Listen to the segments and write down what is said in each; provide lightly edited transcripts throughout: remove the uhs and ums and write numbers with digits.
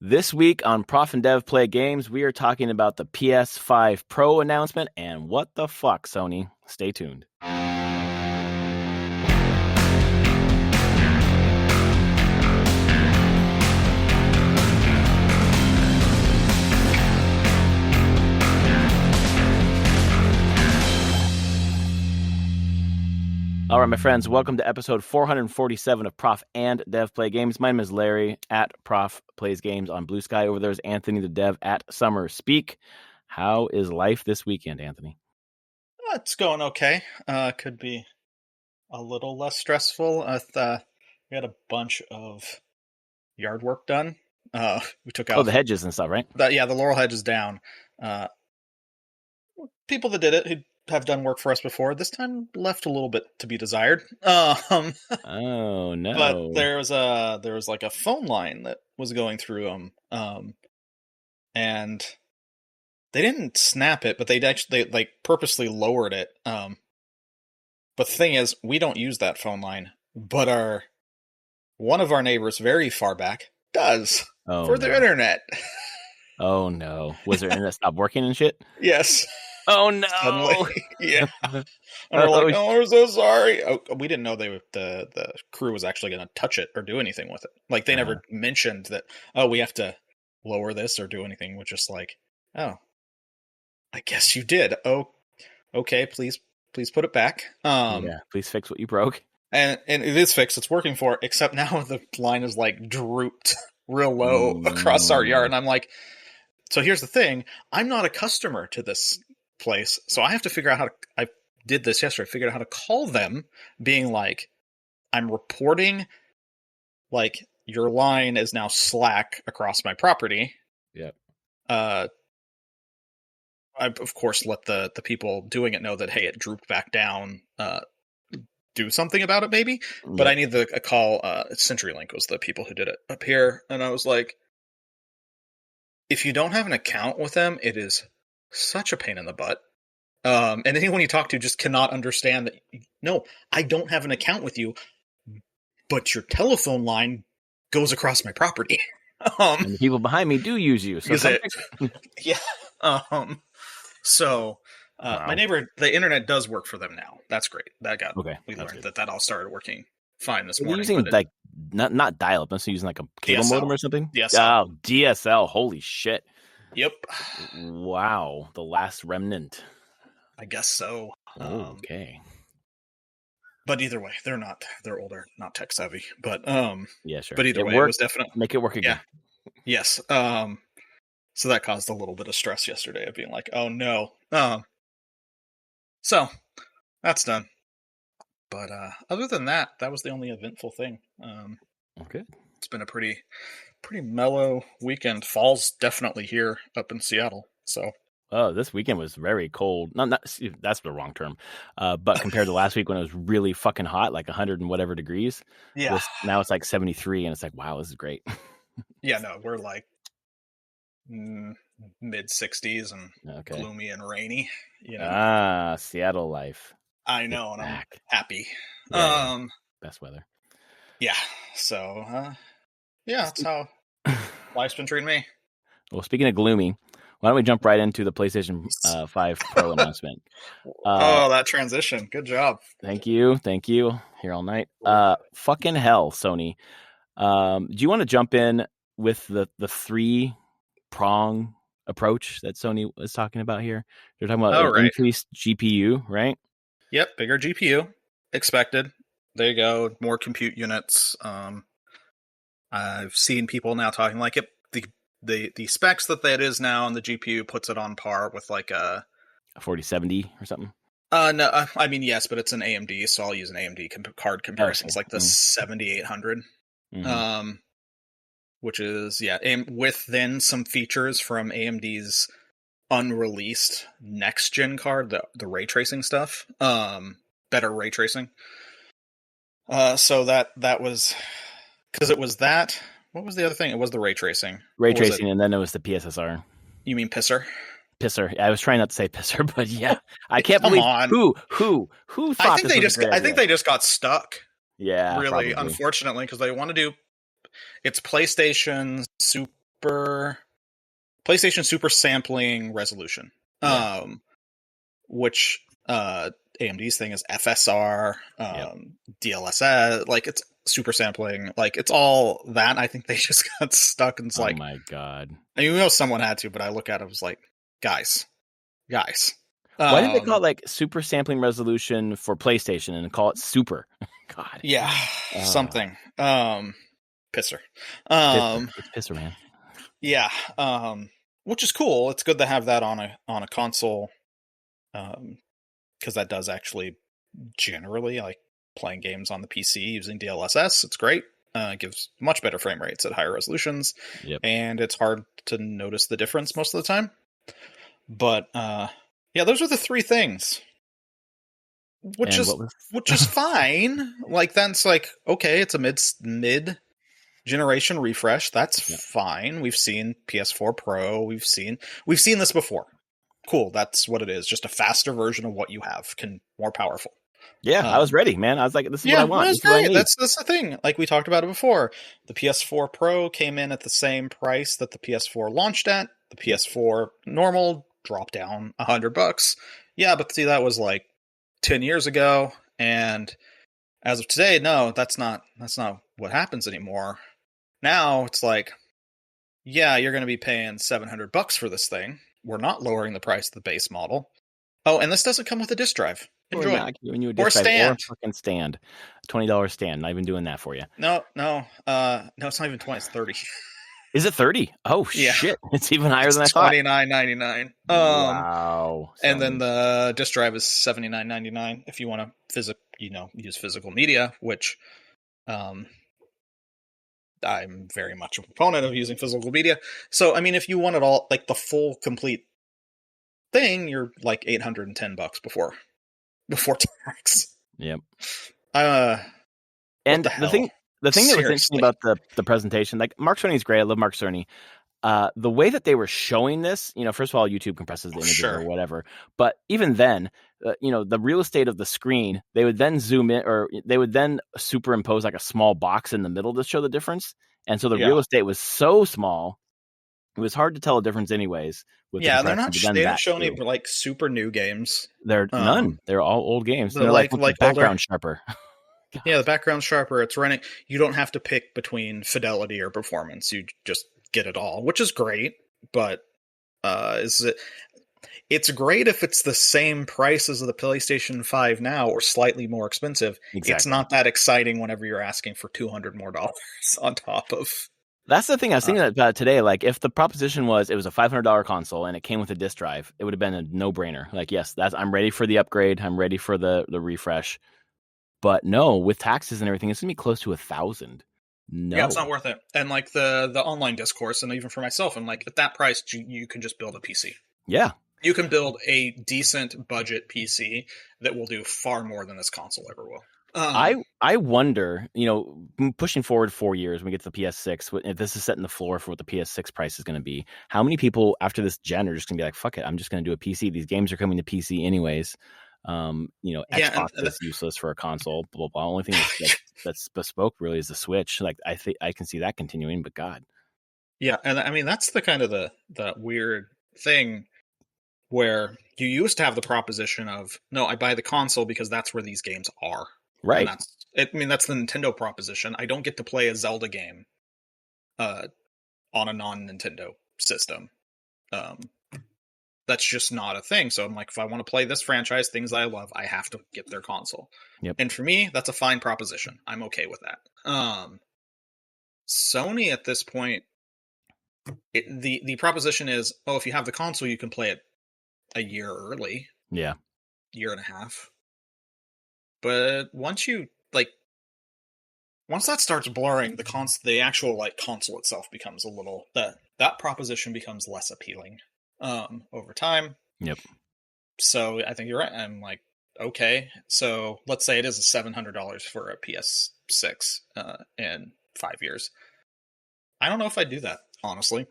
This week on Prof and Dev Play Games, we are talking about the PS5 Pro announcement and what the fuck, Sony. Stay tuned. All right, my friends, welcome to episode 447 of Prof and Dev Play Games. My name is Larry at Prof Plays Games on Blue Sky. Over there's Anthony the Dev at Summer Speak. How is life this weekend, Anthony? It's going okay. Could be a little less stressful. We had a bunch of yard work done. We took out the hedges and stuff, right? The laurel hedge is down. People that did it who have done work for us before this time left a little bit to be desired. Oh no! But there was like a phone line that was going through them, and they didn't snap it, but they like purposely lowered it. But the thing is, we don't use that phone line, but one of our neighbors very far back does for their internet. Oh no! Was their internet stop working and shit? Yes. Oh no! Suddenly, yeah. And we're like, "Oh, we're so sorry." Oh, we didn't know the crew was actually going to touch it or do anything with it. Like they never mentioned that. Oh, we have to lower this or do anything. We're just like, oh, I guess you did. Oh, okay. Please put it back. Yeah, please fix what you broke. And it is fixed. It's working for it. Except now the line is like drooped real low across our yard, and I'm like, so here's the thing. I'm not a customer to this place, so I have to figure out I did this yesterday, figured out how to call them, being like, I'm reporting like your line is now slack across my property. Yep. I of course let the people doing it know that, hey, it drooped back down, do something about it maybe. Yep. But I need a call. CenturyLink was the people who did it up here, and I was like, if you don't have an account with them, it is such a pain in the butt. And anyone you talk to just cannot understand that, no, I don't have an account with you, but your telephone line goes across my property. And the people behind me do use you. So yeah. So wow. My neighbor, the internet does work for them now. That's great. We learned that all started working fine this morning. Using like not dial-up, unless you're using like a cable modem or something? DSL. Oh, DSL. Holy shit. Yep. Wow. The last remnant. I guess so. Okay. But either way, they're older, not tech savvy. But yeah, sure. But either way, it was definitely make it work again. Yeah. Yes. So that caused a little bit of stress yesterday of being like, oh no. So that's done. But other than that was the only eventful thing. Okay. It's been a pretty mellow weekend. Fall's definitely here up in Seattle. So. Oh, this weekend was very cold. Not that's the wrong term. But compared to last week when it was really fucking hot, like 100 and whatever degrees. Yeah. Now it's like 73, and it's like, wow, this is great. Yeah, no, we're like mid 60s and gloomy and rainy. You know? Seattle life. I know, and I'm happy. Yeah, best weather. Yeah. So, that's how life's been treating me. Well, speaking of gloomy, why don't we jump right into the PlayStation 5 Pro announcement? That transition. Good job. Thank you. Here all night. Fucking hell, Sony. Do you want to jump in with the 3-prong approach that Sony was talking about here? They're talking about increased GPU, right? Yep, bigger GPU. Expected. There you go. More compute units. I've seen people now talking like it. The specs that is now on the GPU puts it on par with like a 4070 or something. No, I mean yes, but it's an AMD, so I'll use an AMD card comparison. It's like the 7800, which is with then some features from AMD's unreleased next gen card, the ray tracing stuff, better ray tracing. So that was because it was that. What was the other thing? It was the ray tracing. And then it was the PSSR. You mean pisser? Pisser. I was trying not to say pisser, but yeah, I can't believe who thought I think they just got stuck. Yeah, really, probably. Unfortunately, because they want to do it's PlayStation PlayStation Super Sampling Resolution, which AMD's thing is FSR, DLSS, like it's super sampling, like it's all that. I think they just got stuck and it's oh my god! I mean, we know someone had to, but I look at it, I was like, guys. Why did they call it like super sampling resolution for PlayStation and call it super? God. Yeah, something. Pisser. It's pisser, man. Yeah. Which is cool. It's good to have that on a console. Because that does actually generally like playing games on the PC using DLSS. It's great. It gives much better frame rates at higher resolutions. Yep. And it's hard to notice the difference most of the time. But yeah, those are the three things. Which is fine. Like that's like, okay, it's a mid generation refresh. That's fine. We've seen PS4 Pro. We've seen this before. Cool. That's what it is. Just a faster version of what you have, more powerful. Yeah, I was ready, man. I was like, this is what I want. This is what I need. That's the thing. Like we talked about it before. The PS4 Pro came in at the same price that the PS4 launched at. The PS4 normal dropped down $100. Yeah, but see, that was like 10 years ago, and as of today, no, that's not what happens anymore. Now it's like, yeah, you're going to be paying $700 for this thing. We're not lowering the price of the base model. Oh, and this doesn't come with a disc drive. Enjoy. We're not giving you a or disc drive stand. or a fucking stand. $20 stand. Not even doing that for you. No, it's not even 20. It's 30. Is it 30? Oh shit! It's even higher than I thought. $29.99. Wow. And then the disc drive is $79.99 if you want to use physical media, which I'm very much a proponent of using physical media. So I mean, if you want it all, like the full complete thing, you're like $810 before tax. Yep. And the thing that was interesting about the presentation, like Mark Cerny's great. I love Mark Cerny. The way that they were showing this, first of all, YouTube compresses the images or whatever. But even then, the real estate of the screen, they would then zoom in, or they would then superimpose like a small box in the middle to show the difference. And so the real estate was so small, it was hard to tell a difference anyways. They don't show any like super new games. They're none. They're all old games. They're like background sharper. Yeah, the background sharper. It's running. You don't have to pick between fidelity or performance. You just get it all, which is great. But it's great if it's the same price as the PlayStation 5 now, or slightly more expensive. Exactly. It's not that exciting whenever you're asking for $200 more on top of. That's the thing I was thinking about today. Like, if the proposition was it was a $500 console and it came with a disc drive, it would have been a no-brainer. Like, yes, I'm ready for the upgrade. I'm ready for the refresh. But no, with taxes and everything, it's gonna be close to $1,000. No, yeah, it's not worth it. And like the online discourse, and even for myself, and like at that price, you can just build a PC. Yeah, you can build a decent budget PC that will do far more than this console ever will. I wonder, pushing forward 4 years when we get to the PS6, if this is setting the floor for what the PS6 price is going to be, how many people after this gen are just going to be like, fuck it, I'm just going to do a PC. These games are coming to PC anyways. Xbox is useless for a console. Blah, blah, blah. Only thing that's bespoke really is the Switch. Like I think I can see that continuing, but God. Yeah, and I mean that's the kind of the weird thing where you used to have the proposition of no, I buy the console because that's where these games are. Right. And that's the Nintendo proposition. I don't get to play a Zelda game on a non-Nintendo system. That's just not a thing. So I'm like, if I want to play this franchise, things I love, I have to get their console. Yep. And for me, that's a fine proposition. I'm okay with that. Sony at this point, the proposition is, if you have the console, you can play it a year early. Yeah. Year and a half. But once that starts blurring, the actual like console itself becomes a little that proposition becomes less appealing over time. Yep. So I think you're right. I'm like, okay, so let's say it is $700 for a PS6 in 5 years. I don't know if I'd do that, honestly.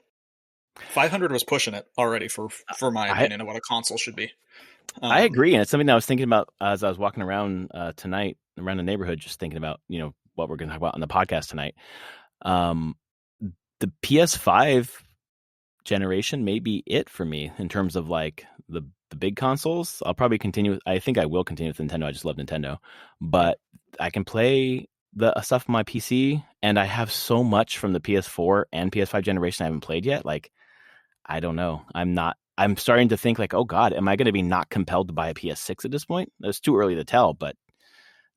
500 was pushing it already for my opinion of what a console should be. I agree, and it's something I was thinking about as I was walking around tonight around the neighborhood, just thinking about what we're going to talk about on the podcast tonight. the PS5 generation may be it for me in terms of like the big consoles. I'll probably continue. I think I will continue with Nintendo. I just love Nintendo, but I can play the stuff on my PC, and I have so much from the PS4 and PS5 generation I haven't played yet. Like, I don't know. I'm starting to think like, oh God, am I going to be not compelled to buy a PS6 at this point? It's too early to tell, but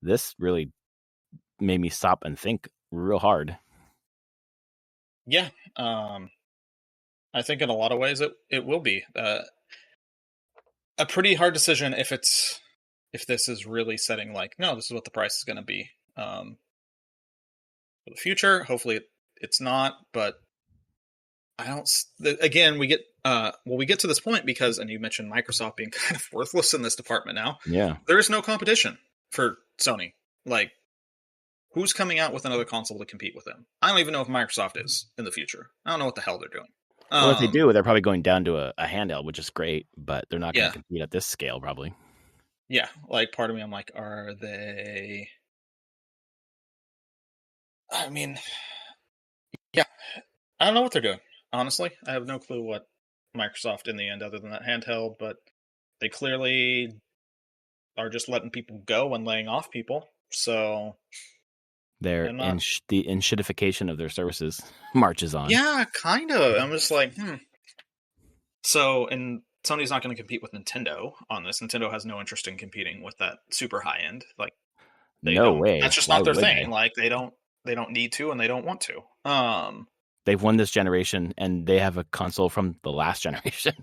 this really made me stop and think real hard. Yeah. I think in a lot of ways it will be a pretty hard decision if this is really setting like, no, this is what the price is going to be for the future. Hopefully it's not, but I don't. Again, we get to this point because, and you mentioned Microsoft being kind of worthless in this department now. Yeah, there is no competition for Sony. Like, who's coming out with another console to compete with them? I don't even know if Microsoft is in the future. I don't know what the hell they're doing. Well, if they do, they're probably going down to a handheld, which is great, but they're not going to compete at this scale, probably. Yeah, like part of me, I'm like, are they? I mean, yeah, I don't know what they're doing. Honestly, I have no clue what Microsoft in the end, other than that handheld, but they clearly are just letting people go and laying off people. So the enshittification of their services marches on. Yeah, kind of. I'm just like, So, and Sony's not going to compete with Nintendo on this. Nintendo has no interest in competing with that super high end. Like, no way. That's just not their thing. Like, they don't need to, and they don't want to. They've won this generation, and they have a console from the last generation.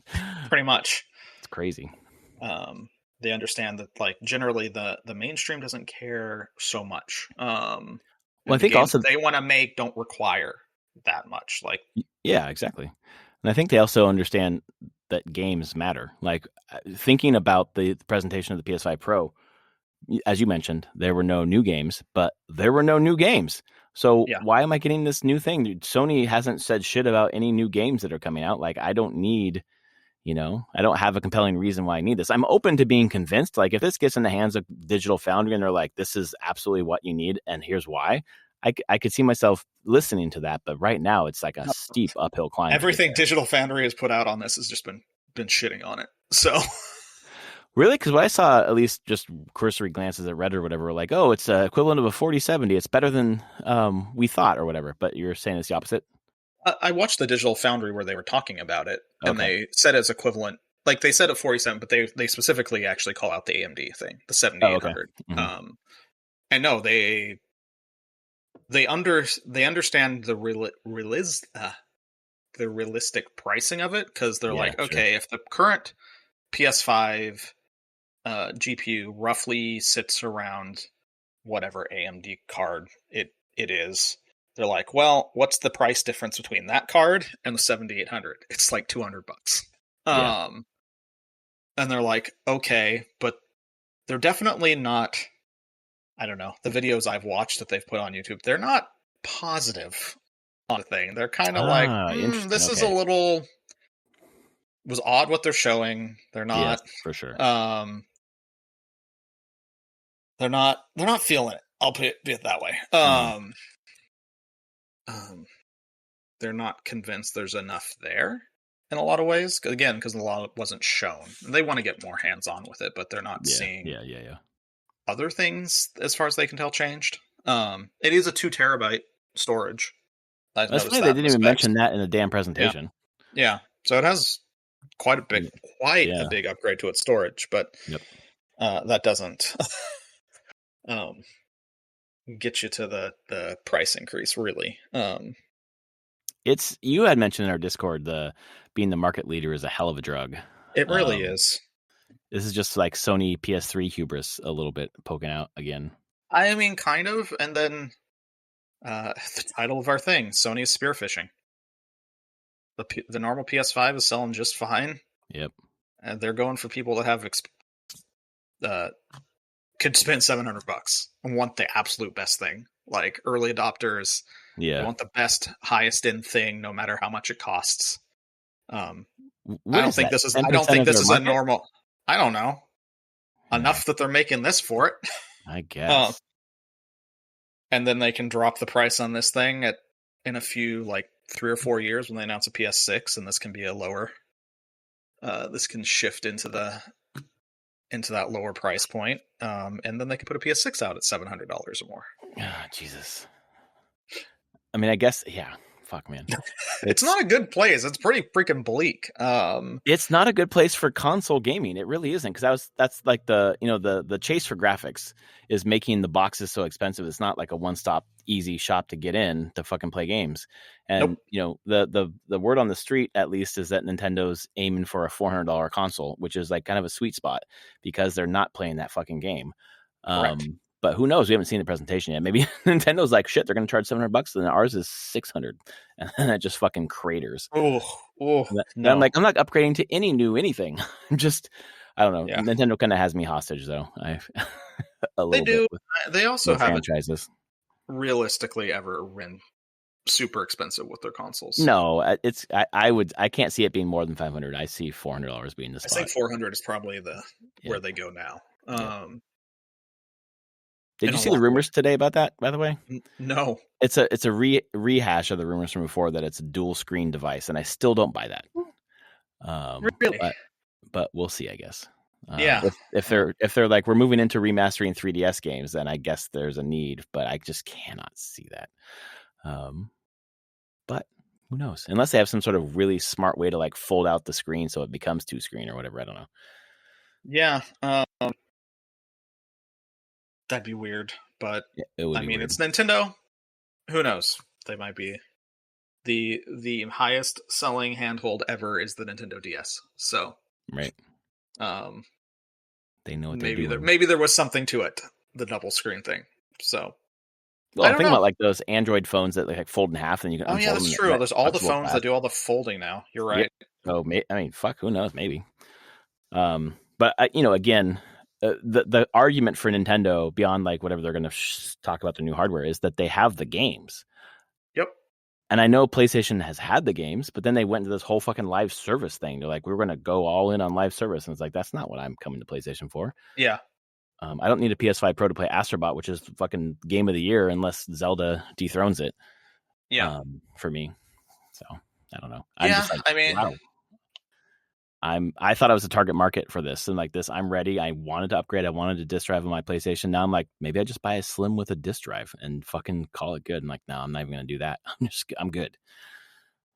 Pretty much. It's crazy. They understand that, like, generally the mainstream doesn't care so much. Well, I think also they want to make don't require that much. Like, yeah, exactly. And I think they also understand that games matter. Like, thinking about the presentation of the PS5 Pro, as you mentioned, there were no new games, but there were no new games. So why am I getting this new thing? Dude, Sony hasn't said shit about any new games that are coming out. Like, I don't need, I don't have a compelling reason why I need this. I'm open to being convinced. Like, if this gets in the hands of Digital Foundry and they're like, this is absolutely what you need, and here's why, I could see myself listening to that. But right now, it's like a steep uphill climb. Everything Digital Foundry has put out on this has just been shitting on it. So really, because what I saw, at least just cursory glances at Reddit or whatever, were like, oh, it's equivalent of a 4070. It's better than we thought or whatever. But you're saying it's the opposite? I watched the Digital Foundry where they were talking about it, and they said it's equivalent. Like, they said at 47, but they specifically actually call out the AMD thing, the 7800. And no, they understand the realistic pricing of it, because they're like, okay, if the current PS5 GPU roughly sits around whatever AMD card it is, they're like, well, what's the price difference between that card and the 7800? It's like $200. And they're like, okay, but they're definitely not, I don't know, the videos I've watched that they've put on YouTube, they're not positive on the thing. They're kind of like, this is a little, was odd what they're showing. They're not, for sure. They're not feeling it. I'll put it that way. They're not convinced there's enough there in a lot of ways. Again, because a lot wasn't shown. They want to get more hands-on with it, but they're not seeing other things, as far as they can tell, changed. It is a 2 terabyte storage. That's funny they didn't even mention that in the damn presentation. Yeah. So it has quite a big upgrade to its storage, but that doesn't get you to the price increase, really. It's, you had mentioned in our Discord, being the market leader is a hell of a drug. It really is. This is just like Sony PS3 hubris a little bit poking out again. I mean, kind of. And then the title of our thing, Sony is spearfishing. The normal PS5 is selling just fine. Yep. And they're going for people that have could spend $700 and want the absolute best thing. Like early adopters. Yeah. They want the best, highest end thing, no matter how much it costs. I don't think this is a normal. I don't know. Enough that they're making this for it. I guess. And then they can drop the price on this thing in a few, like, 3 or 4 years when they announce a PS6, and this can be a lower. This can shift into that lower price point, and then they can put a PS6 out at $700 or more. Oh, Jesus. I mean, I guess, yeah. Fuck, man. It's not a good place. It's pretty freaking bleak. It's not a good place for console gaming. It really isn't, because that's like the chase for graphics is making the boxes so expensive. It's not like a one-stop easy shop to get in to fucking play games. And the word on the street, at least, is that Nintendo's aiming for a $400 console, which is like kind of a sweet spot because they're not playing that fucking game. Correct. But who knows? We haven't seen the presentation yet. Maybe Nintendo's like, shit, they're going to charge $700 and ours is $600, and then it just fucking craters. No. I'm like, I'm not upgrading to any new anything. I'm just, I don't know. Yeah. Nintendo kind of has me hostage, though. They do. They also haven't franchises realistically ever been super expensive with their consoles. No, I can't see it being more than $500. I see $400 being the spot. I think $400 is probably where they go now. Did you see the rumors today about that, by the way? No. It's a rehash of the rumors from before that it's a dual screen device, and I still don't buy that. Really? But we'll see, I guess. Yeah. If they're like, we're moving into remastering 3DS games, then I guess there's a need, but I just cannot see that. But who knows? Unless they have some sort of really smart way to like fold out the screen so it becomes 2-screen or whatever. I don't know. Yeah. That'd be weird, but it would. I mean, it's Nintendo. Who knows? They might be the highest selling handheld ever is the Nintendo DS. So right. They know what maybe they're doing. Maybe there was something to it, the double screen thing. So well, think about like those Android phones that like fold in half and you can. Oh yeah, that's true. There's all the phones that do all the folding now. You're right. Yeah. So I mean, fuck, who knows? Maybe. But again. The argument for Nintendo beyond like whatever they're going to talk about their new hardware is that they have the games. Yep. And I know PlayStation has had the games, but then they went into this whole fucking live service thing. They're like, we're going to go all in on live service. And it's like, that's not what I'm coming to PlayStation for. Yeah. I don't need a PS5 Pro to play Astro Bot, which is fucking game of the year, unless Zelda dethrones it. Yeah. For me. So I don't know. I'm just like, I mean, wow. I thought I was a target market for this, and like this, I'm ready. I wanted to upgrade. I wanted a disc drive on my PlayStation. Now I'm like, maybe I just buy a Slim with a disc drive and fucking call it good. I'm like, no, I'm not even gonna do that. I'm good.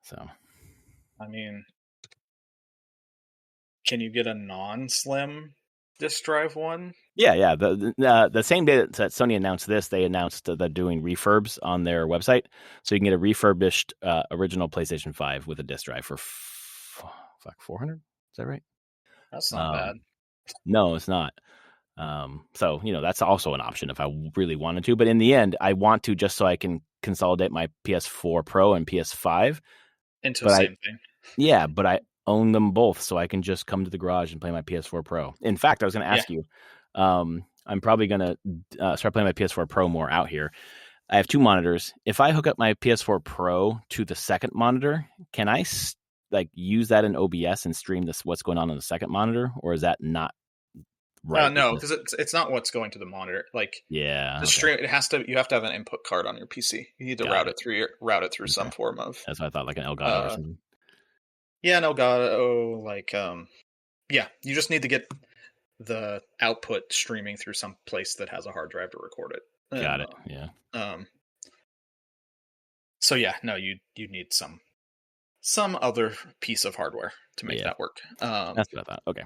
So, I mean, can you get a non-Slim disc drive one? Yeah. The same day that Sony announced this, they announced that they're doing refurbs on their website, so you can get a refurbished original PlayStation 5 with a disc drive for $400. Is that right? That's not bad. No, it's not. So, that's also an option if I really wanted to. But in the end, I want to just so I can consolidate my PS4 Pro and PS5 into the same thing. Yeah, but I own them both, so I can just come to the garage and play my PS4 Pro. In fact, I was going to ask you, I'm probably going to start playing my PS4 Pro more out here. I have 2 monitors. If I hook up my PS4 Pro to the second monitor, can I like use that in OBS and stream what's going on the second monitor, or is that not right? No, because it's not what's going to the monitor. Like, the stream, you have to have an input card on your PC. You need to route it through some form of. That's what I thought, like an Elgato or something. Yeah, an Elgato, like you just need to get the output streaming through some place that has a hard drive to record it. Got it. Yeah. So yeah, no, you need some other piece of hardware to make that work. That's what I thought. Okay.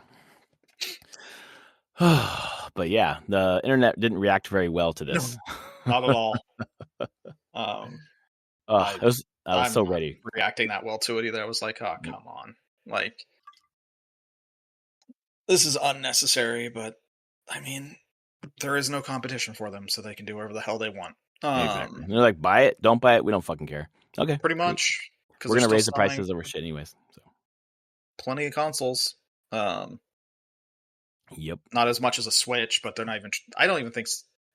But yeah, the internet didn't react very well to this. No, not at all. I was so ready. Reacting that well to it either. I was like, oh, come on. Like, this is unnecessary, but I mean, there is no competition for them, so they can do whatever the hell they want. Exactly. They're like, buy it, don't buy it, we don't fucking care. Okay. Pretty much. We're going to raise the prices over shit anyways. So. Plenty of consoles. Yep. Not as much as a Switch, but they're not even... I don't even think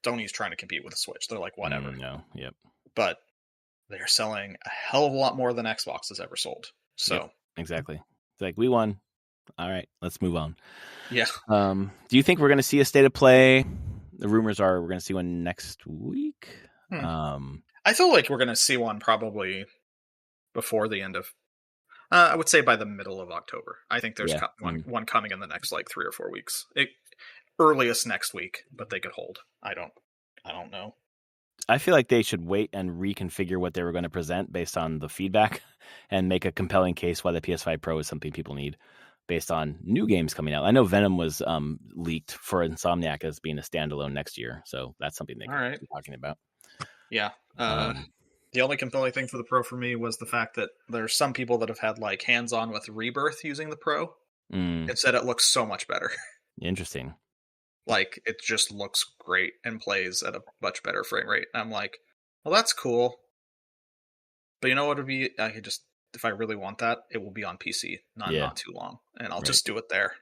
Sony's trying to compete with a Switch. They're like, whatever. No, yep. But they're selling a hell of a lot more than Xbox has ever sold. So yep, exactly. It's like, we won. All right, let's move on. Yeah. Do you think we're going to see a state of play? The rumors are we're going to see one next week. I feel like we're going to see one probably before the end of. I would say by the middle of October. I think there's one coming in the next like 3 or 4 weeks. Earliest next week, but they could hold. I don't know. I feel like they should wait and reconfigure what they were going to present based on the feedback and make a compelling case why the PS5 Pro is something people need based on new games coming out. I know Venom was leaked for Insomniac as being a standalone next year, so that's something they could be talking about. Yeah. The only compelling thing for the Pro for me was the fact that there's some people that have had like hands-on with Rebirth using the Pro and said it looks so much better. Interesting. Like, it just looks great and plays at a much better frame rate. And I'm like, well, that's cool. But you know what would be? I could just, if I really want that, it will be on PC, not too long, and I'll just do it there.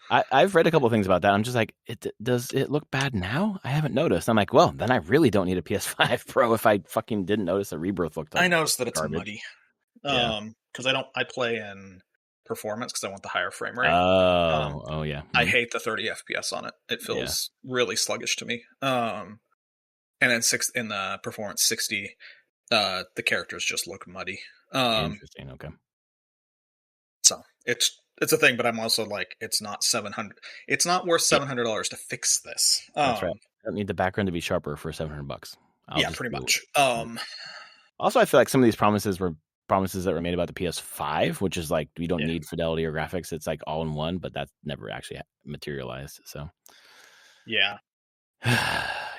I've read a couple of things about that. I'm just like, does it look bad now? I haven't noticed. I'm like, well, then I really don't need a PS5 Pro if I fucking didn't notice a Rebirth looked like I noticed that it's garbage. muddy. Because I play in performance because I want the higher frame rate. Oh yeah. I hate the 30 FPS on it. It feels really sluggish to me. And then in the performance 60, the characters just look muddy. Interesting. Okay. So it's a thing, but I'm also like, it's not $700. It's not worth $700 to fix this. That's right. I don't need the background to be sharper for $700. Yeah, pretty much. Also, I feel like some of these promises were promises that were made about the PS5, which is like, we don't need fidelity or graphics. It's like all in one, but that's never actually materialized. So, yeah.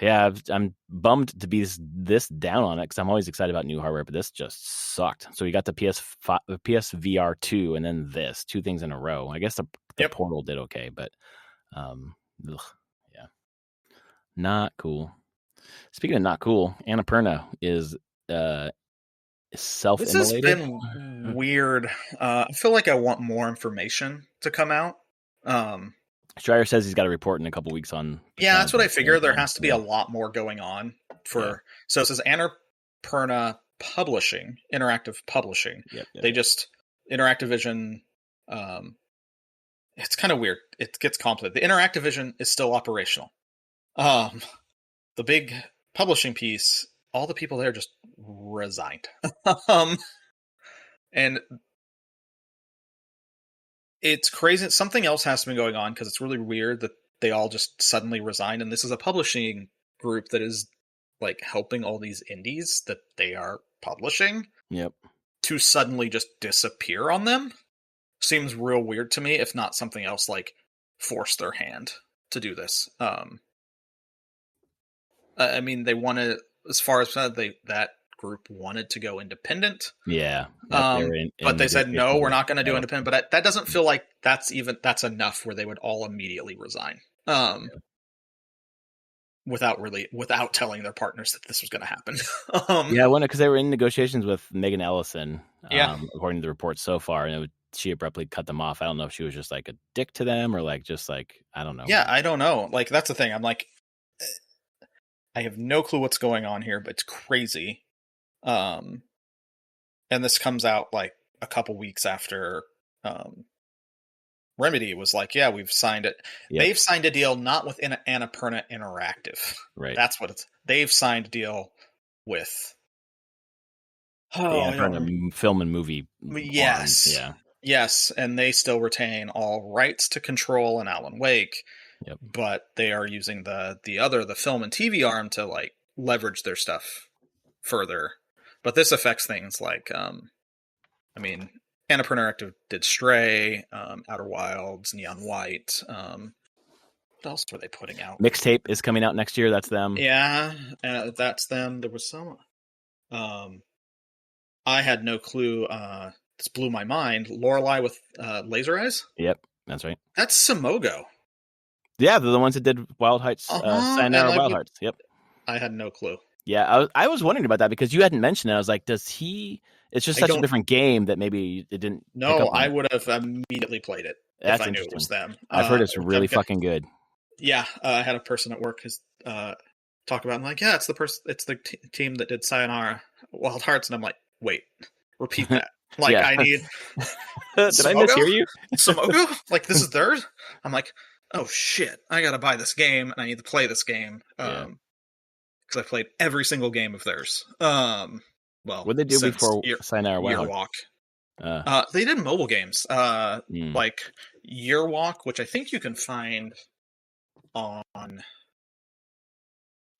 I'm bummed to be this down on it because I'm always excited about new hardware, but this just sucked. So we got the PSVR 2 and then this, 2 things in a row. I guess the Portal did okay, but not cool. Speaking of not cool, Annapurna is self-immolated. This has been weird. I feel like I want more information to come out. Schreier says he's got a report in a couple weeks on. Yeah, that's what I figure. There has to be a lot more going on for. So it says Annapurna Publishing, Interactive Publishing. They just Interactivision. It's kind of weird. It gets complicated. The Interactivision is still operational. The big publishing piece, all the people there just resigned. And it's crazy. Something else has to be going on because it's really weird that they all just suddenly resigned. And this is a publishing group that is like helping all these indies that they are publishing. To suddenly just disappear on them seems real weird to me, if not something else like forced their hand to do this. I mean, they wanted, as far as that group wanted to go independent. But they said, no, we're not going to do independent. But that doesn't feel like that's enough where they would all immediately resign. Without telling their partners that this was going to happen. Because they were in negotiations with Megan Ellison, according to the reports so far, and she abruptly cut them off. I don't know if she was just like a dick to them or like just like, I don't know. Yeah, I don't know. Like, that's the thing. I'm like, I have no clue what's going on here, but it's crazy. And this comes out like a couple weeks after Remedy was like, yeah, we've signed it. They've signed a deal not with Annapurna Interactive. Right. That's what it's. They've signed a deal with Annapurna film and movie. Yes. Yes, and they still retain all rights to Control and Alan Wake. But they are using the film and TV arm to like leverage their stuff further. But this affects things like, I mean, Annapurna Interactive did Stray, Outer Wilds, Neon White. What else were they putting out? Mixtape is coming out next year. That's them. Yeah, that's them. There was some. I had no clue. This blew my mind. Lorelei with Laser Eyes. Yep, that's right. That's Simogo. Yeah, they're the ones that did Wild Heights, Sayonara Wild Hearts. Yep. I had no clue. Yeah, I was wondering about that because you hadn't mentioned it. I was like, does he... It's just such a different game that maybe it didn't... No, I would have immediately played it if I knew it was them. I've heard it's really fucking good. Yeah, I had a person at work who's talk about it. I'm like, yeah, it's the team that did Sayonara Wild Hearts. And I'm like, wait, repeat that. Like, I need... Did I mishear you? Simogo? Like, this is theirs? I'm like... Oh shit, I gotta buy this game, and I need to play this game, because I played every single game of theirs. well, What did they do since before Sayonara Wild? Yearwalk. Uh, They did mobile games, mm. like Yearwalk, which I think you can find on.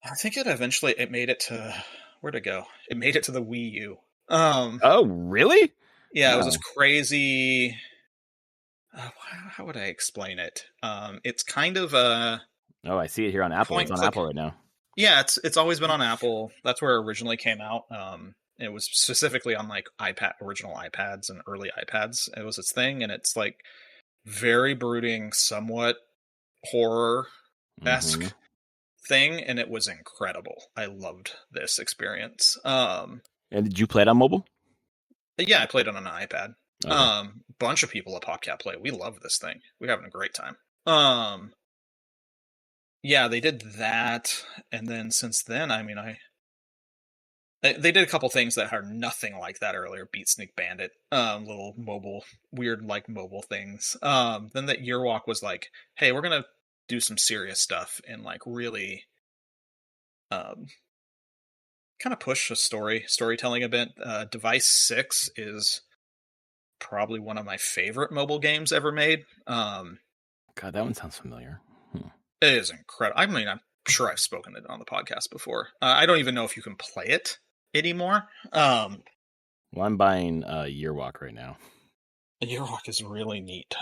I think it made it to where'd it go? It made it to the Wii U. Oh, really? Yeah, it was this Oh. crazy. How would I explain it? It's kind of a Oh, I see it here on Apple. It's point on click. Apple right now. Yeah, it's always been on Apple. That's where it originally came out. It was specifically on like original iPads and early iPads. It was its thing, and it's like very brooding, somewhat horror esque Mm-hmm. thing, and it was incredible. I loved this experience. And did you play it on mobile? Yeah, I played it on an iPad. Okay. Bunch of people at PodCat play. We love this thing. We're having a great time. Yeah, they did that, and then since then, I mean, they did a couple things that are nothing like that earlier. Beat Sneak Bandit, little mobile, weird like mobile things. Then that Yearwalk was like, hey, we're gonna do some serious stuff and like really, kind of push a storytelling a bit. Device 6 is probably one of my favorite mobile games ever made. God, that one sounds familiar. It is incredible. I mean, I'm sure I've spoken it on the podcast before. I don't even know if you can play it anymore. Well, I'm buying Yearwalk right now. Yearwalk is really neat.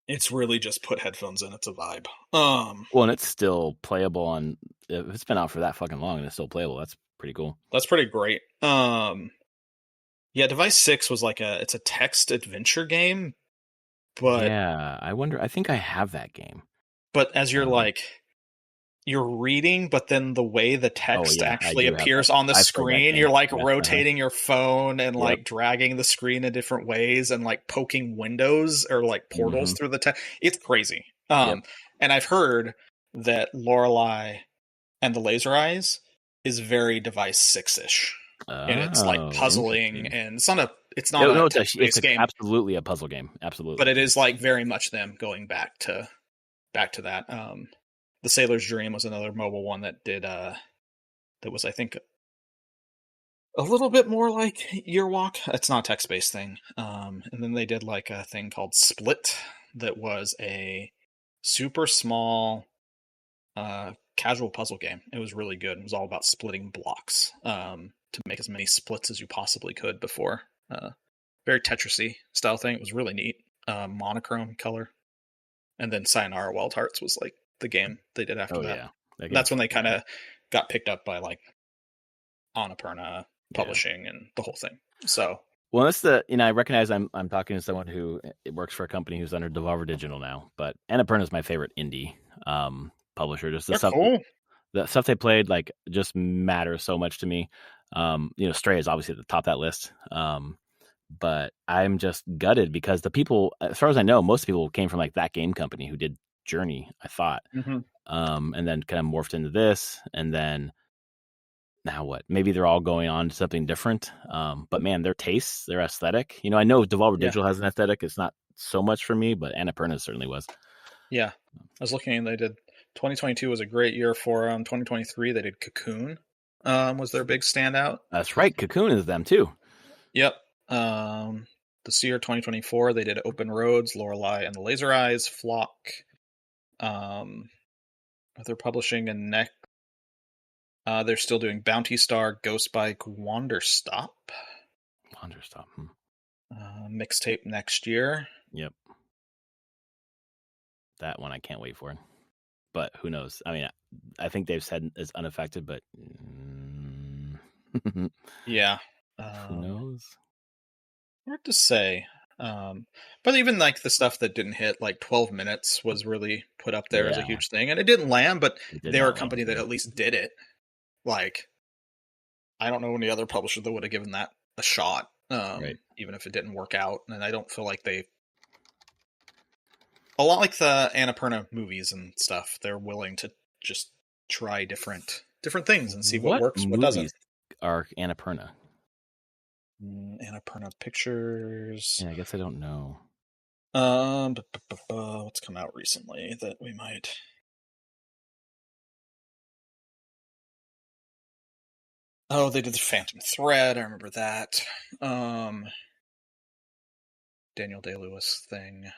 It's really just put headphones in. It's a vibe. Well, and it's still playable on. If it's been out for that fucking long and it's still playable, that's pretty cool. That's pretty great. Yeah, Device 6 was like it's a text adventure game, but yeah, I wonder. I think I have that game. But as you're reading, but then the way the text actually appears on the screen, you're like rotating your phone and like dragging the screen in different ways and like poking windows or like portals through the text. It's crazy. And I've heard that Lorelei and the Laser Eyes is very Device 6-ish. And it's like puzzling, and it's not a text-based game. Absolutely a puzzle game. Absolutely. But it is like very much them going back to that. The Sailor's Dream was another mobile one that did that was, I think, a little bit more like Yearwalk. It's not a text-based thing. And then they did like a thing called Split that was a super small casual puzzle game. It was really good. It was all about splitting blocks to make as many splits as you possibly could before. Very Tetris-y style thing. It was really neat. Monochrome color. And then Sayonara Wild Hearts was like the game they did after that. Yeah. That's when they kind of got picked up by like Annapurna Publishing and the whole thing. So, well, that's I recognize I'm talking to someone who works for a company who's under Devolver Digital now, but Annapurna is my favorite indie publisher. Just the stuff, cool. The stuff they played like just matters so much to me. Stray is obviously at the top of that list. But I'm just gutted because the people, as far as I know, most people came from like that game company who did Journey, I thought. And then kind of morphed into this. And then now what? Maybe they're all going on to something different. But man, their tastes, their aesthetic. I know Devolver Digital has an aesthetic. It's not so much for me, but Annapurna certainly was. Yeah. I was looking and they did 2022 was a great year for 2023 they did Cocoon. Was their big standout. That's right. Cocoon is them too. Yep. This year 2024 they did Open Roads, Lorelei and the Laser Eyes, Flock. They're publishing a next. They're still doing Bounty Star, Ghost Bike, Wanderstop. Mixtape next year. Yep. That one I can't wait for. But who knows? I mean, I think they've said it's unaffected, but yeah. Who knows? Hard to say. But even like the stuff that didn't hit, like 12 minutes was really put up there as a huge thing. And it didn't land, but they were a company that at least did it. Like, I don't know any other publisher that would have given that a shot, even if it didn't work out. And I don't feel like a lot like the Annapurna movies and stuff, they're willing to just try different things and see what works, what doesn't. Are Annapurna? Annapurna Pictures. Yeah, I guess I don't know. What's come out recently that we might? Oh, they did the Phantom Thread. I remember that. Daniel Day-Lewis thing.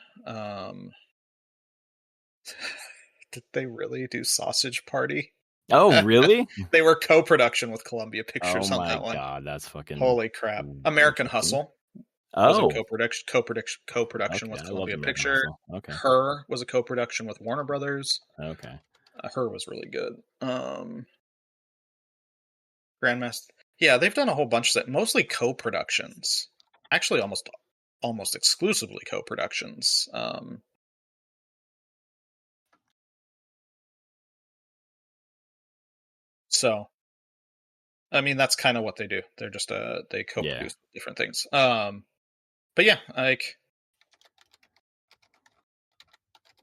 Did they really do Sausage Party? Oh, really? They were co-production with Columbia Oh Pictures on my that one. god, that's fucking Holy crap! American interesting. Hustle was a Oh, co-production okay. with I loved Columbia American Pictures. Hustle. Okay, Her was a co-production with Warner Brothers. okay. Her was really good. Grandmaster. Yeah, they've done a whole bunch that mostly co-productions. Actually, almost exclusively co-productions. So, I mean, that's kind of what they do. They're just they co-produce different things. But yeah, like,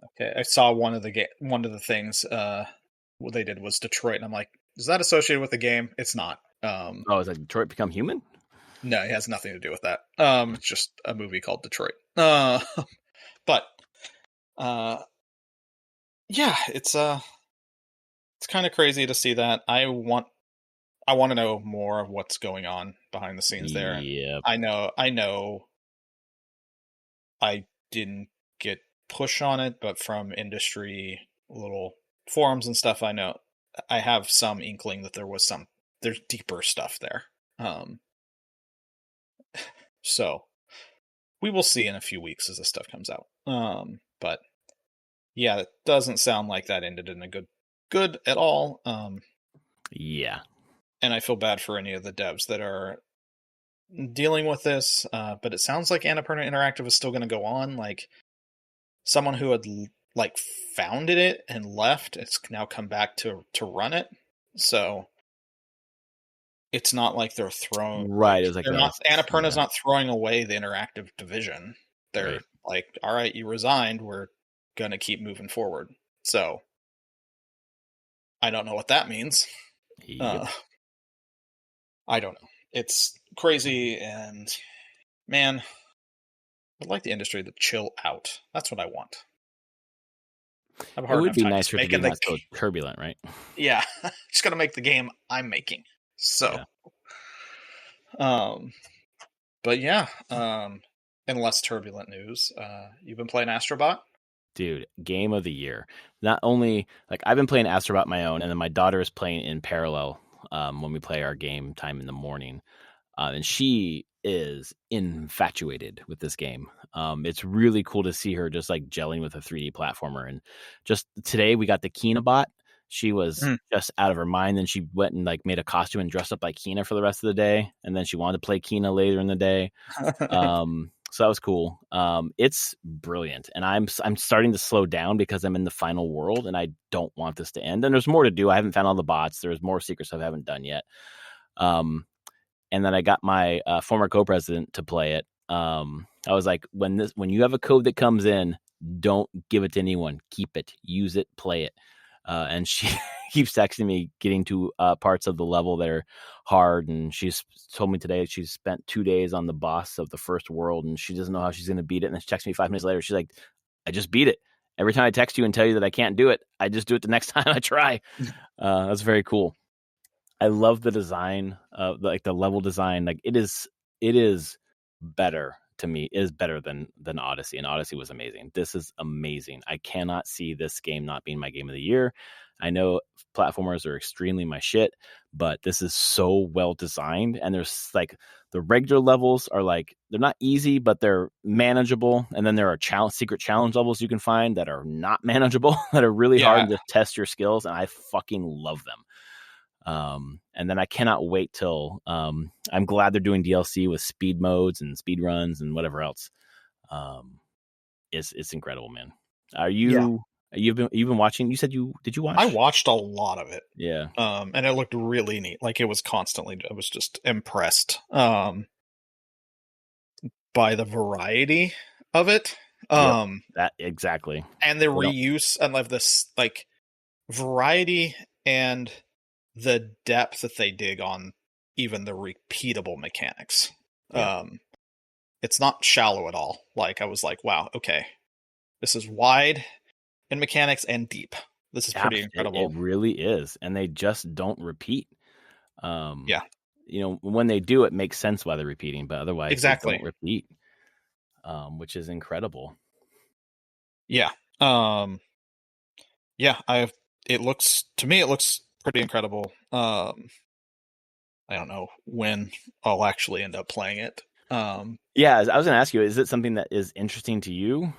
okay, I saw one of the things what they did was Detroit, and I'm like, is that associated with the game? It's not. Oh, is that Detroit Become Human? No, it has nothing to do with that. It's just a movie called Detroit. But yeah, it's kind of crazy to see that. I want to know more of what's going on behind the scenes there. Yeah. I know I didn't get push on it, but from industry little forums and stuff, I know I have some inkling that there's deeper stuff there. So we will see in a few weeks as this stuff comes out. But yeah, it doesn't sound like that ended in a good at all. Yeah. And I feel bad for any of the devs that are dealing with this. But it sounds like Annapurna Interactive is still going to go on. Like, someone who had like founded it and left, it's now come back to run it. So it's not like they're throwing Right. It was like they're not Annapurna's not throwing away the interactive division. They're like, all right, you resigned, we're gonna keep moving forward. So I don't know what that means. Yep. I don't know. It's crazy, and man, I'd like the industry to chill out. That's what I want. It would be nice for it to be not so turbulent, right? Yeah, just gotta make the game I'm making. So, but yeah, in less turbulent news, you've been playing Astro Bot? Dude, game of the year. Not only, like, I've been playing Astro Bot my own, and then my daughter is playing in parallel when we play our game time in the morning. And she is infatuated with this game. It's really cool to see her just like gelling with a 3D platformer. And just today we got the Kina bot. She was just out of her mind. Then she went and like made a costume and dressed up like Kina for the rest of the day. And then she wanted to play Kina later in the day. So that was cool. It's brilliant. And I'm starting to slow down because I'm in the final world and I don't want this to end. And there's more to do. I haven't found all the bots. There's more secrets I haven't done yet. And then I got my former co-president to play it. I was like, when you have a code that comes in, don't give it to anyone. Keep it, use it, play it. And she keeps texting me, getting to parts of the level that are hard. And she's told me today she's spent 2 days on the boss of the first world, and she doesn't know how she's going to beat it. And then she texts me 5 minutes later. She's like, I just beat it. Every time I text you and tell you that I can't do it, I just do it the next time I try. That's very cool. I love the design of like the level design. Like it is better to me. It is better than Odyssey, and Odyssey was amazing. This is amazing. I cannot see this game not being my game of the year. I know platformers are extremely my shit, but this is so well designed. And there's like the regular levels are like, they're not easy, but they're manageable. And then there are secret challenge levels you can find that are not manageable, that are really hard to test your skills. And I fucking love them. And then I cannot wait till I'm glad they're doing DLC with speed modes and speed runs and whatever else. It's incredible, man. You've been watching? You said did you watch? I watched a lot of it. Yeah. And it looked really neat. Like I was just impressed by the variety of it. That exactly. And the reuse and of this like variety and the depth that they dig on even the repeatable mechanics. It's not shallow at all. Like I was like, wow, okay. This is wide in mechanics and deep. This is pretty incredible. It really is. And they just don't repeat. when they do, it makes sense why they're repeating, but otherwise Exactly. they don't repeat, which is incredible. Yeah. It looks pretty incredible. I don't know when I'll actually end up playing it. Yeah, I was going to ask you, is it something that is interesting to you?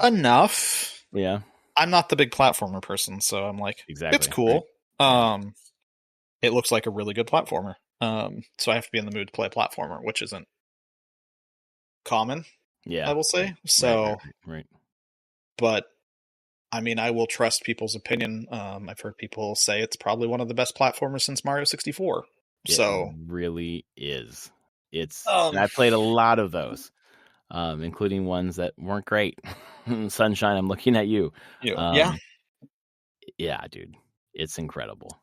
Enough. Yeah. I'm not the big platformer person, so I'm like, Exactly. it's cool. Right. It looks like a really good platformer. So I have to be in the mood to play a platformer, which isn't common. Yeah, I will say. So, right. But I mean, I will trust people's opinion. I've heard people say it's probably one of the best platformers since Mario 64. It really is. And I played a lot of those, including ones that weren't great. Sunshine, I'm looking at you. Yeah, dude, it's incredible.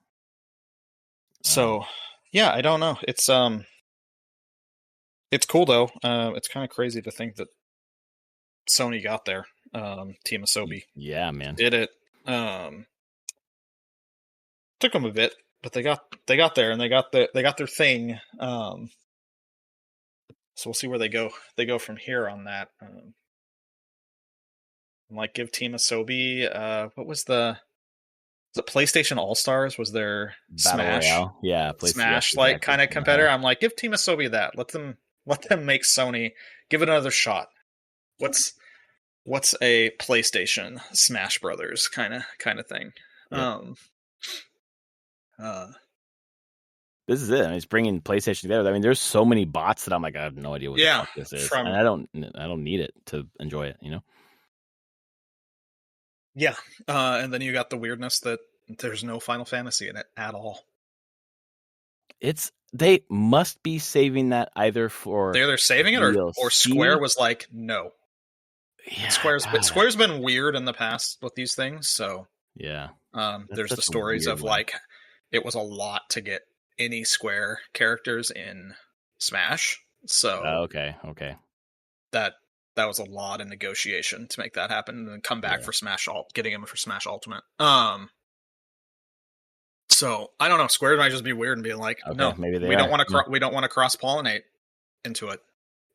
So, yeah, I don't know. It's cool though. It's kind of crazy to think that Sony got there. Team Asobi, yeah, man, did it. Took them a bit, but they got there, and they got their thing. So we'll see where they go. They go from here on that. Like, give Team Asobi. What was the PlayStation All Stars? Was there Battle Smash? Royale? Yeah, Smash like kind of competitor. I'm like, give Team Asobi that. Let them make Sony. Give it another shot. What's a PlayStation Smash Brothers kind of thing? Yep. This is it. I mean, it's bringing PlayStation together. I mean, there's so many bots that I'm like, I have no idea what the fuck this is, and I don't need it to enjoy it. Yeah, and then you got the weirdness that there's no Final Fantasy in it at all. They must be saving that either for they're either saving it or Square was like, no. Yeah, Square's been weird in the past with these things, so yeah. There's the stories of like it was a lot to get any Square characters in Smash. So okay. That was a lot of negotiation to make that happen, and then come back for Smash getting him for Smash Ultimate. So I don't know. Square might just be weird and being like, no, maybe we don't want to cross pollinate into it,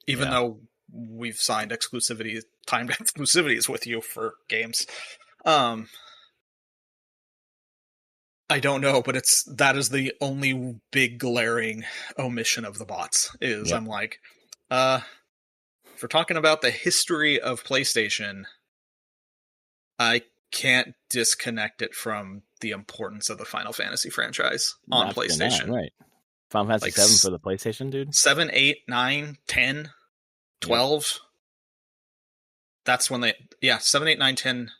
even though we've signed timed exclusivities with you for games. I don't know, but that is the only big glaring omission of the bots. I'm like, if we're talking about the history of PlayStation, I can't disconnect it from the importance of the Final Fantasy franchise on PlayStation. Not, right. Final Fantasy 7 for the PlayStation, dude? 7, 8, 9, 10, 12. Yep. That's when 7, 8, 9, 10,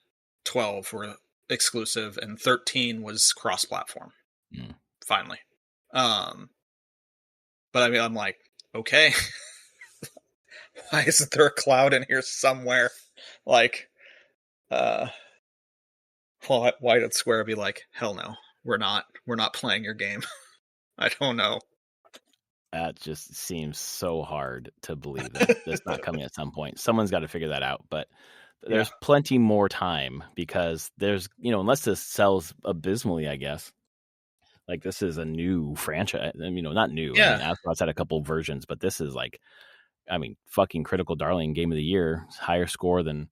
12 were exclusive, and 13 was cross-platform. Finally. But I mean, I'm like, okay. Why isn't there a cloud in here somewhere? Like, why did Square be like, hell no, we're not playing your game? I don't know. That just seems so hard to believe that that's not coming at some point. Someone's got to figure that out, but there's plenty more time, because there's, unless this sells abysmally, I guess. Like, this is a new franchise. Not new. Yeah. I mean, Astro's had a couple versions, but this is like, fucking Critical Darling Game of the Year, higher score than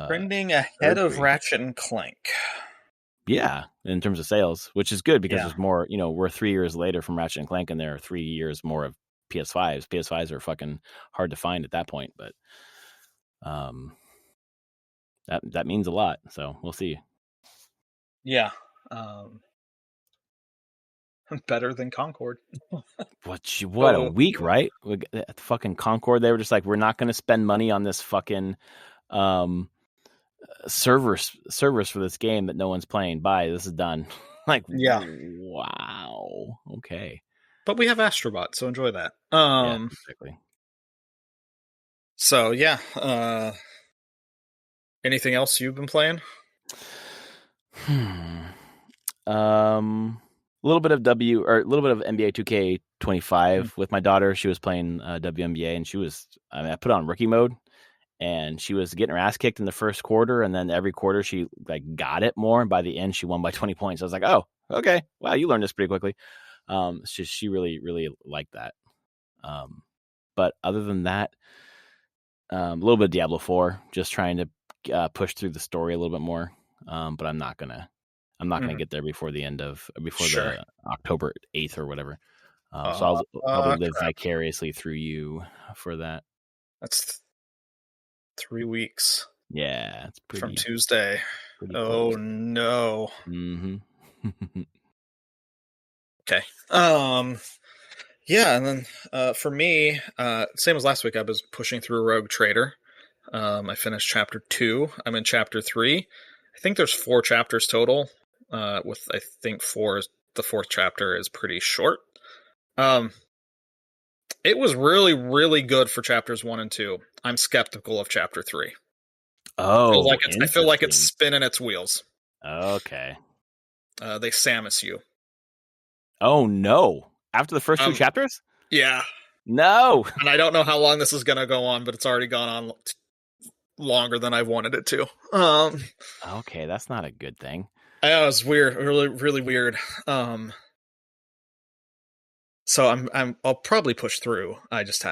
trending ahead of Ratchet and Clank. Yeah, in terms of sales, which is good, because there's more. We're 3 years later from Ratchet and Clank, and there are 3 years more of PS5s. PS5s are fucking hard to find at that point, but that means a lot. So we'll see. Yeah, better than Concord. What a week, right? Fucking Concord. They were just like, we're not going to spend money on this fucking servers for this game that no one's playing. Bye, this is done. Like, wow, okay. But we have Astro Bot, so enjoy that. Exactly. So anything else you've been playing? A little bit of NBA 2K25 with my daughter. She was playing WNBA, and I put on rookie mode, and she was getting her ass kicked in the first quarter, and then every quarter she got it more, and by the end she won by 20 points. I was like, oh, okay, wow, you learned this pretty quickly. She really, really liked that. But other than that, a little bit of Diablo 4, just trying to push through the story a little bit more. But I'm not gonna get there before Sure. the October 8th or whatever. So I'll probably live crap. vicariously through you for that. That's 3 weeks Yeah, it's from pretty Tuesday. Oh close. no. Mm-hmm. Okay. Yeah, and then for me, same as last week, I was pushing through Rogue Trader. I finished chapter 2. I'm in chapter 3. I think there's 4 chapters total. With I think the 4th chapter is pretty short. It was really, really good for chapters 1 and 2. I'm skeptical of chapter 3. Oh, I feel like it's interesting. spinning its wheels. Okay. They Samus you. Oh no! After the first 2 chapters? Yeah. No. And I don't know how long this is going to go on, but it's already gone on longer than I wanted it to. Okay, that's not a good thing. I know, it was weird, really, really weird. So I'll probably push through. I just